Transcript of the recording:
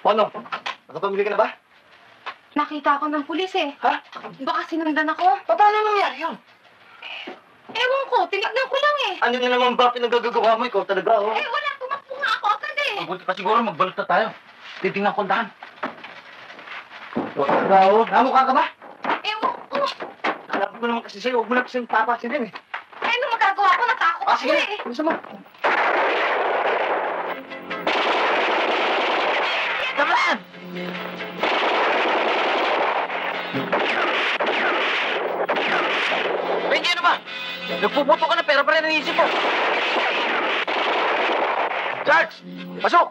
Ano? Nakapamili ka na ba? Nakita ako ng pulis eh. Ha? Baka sinundan ako. Paano nangyari yun? Ewan ko, tinignan ko lang eh. Ano na naman ba pinagagagawa mo? Ikaw talaga, oh. Eh wala, tumakbo nga ako agad eh. Mabuti pa siguro, magbalot na tayo. Titingnan ko ang daan. Wala, oh. Namukha ka ba? Ewan ko. Alam ko naman kasi sa'yo, huwag mo na kasi papasin din eh. Eh ano magagawa ko? Natakot ako Sige, eh. gusto mo. Daman! Benji, ano ba? Nagpuputo ka na pera pa rin ang isip mo. Charles! Pasok!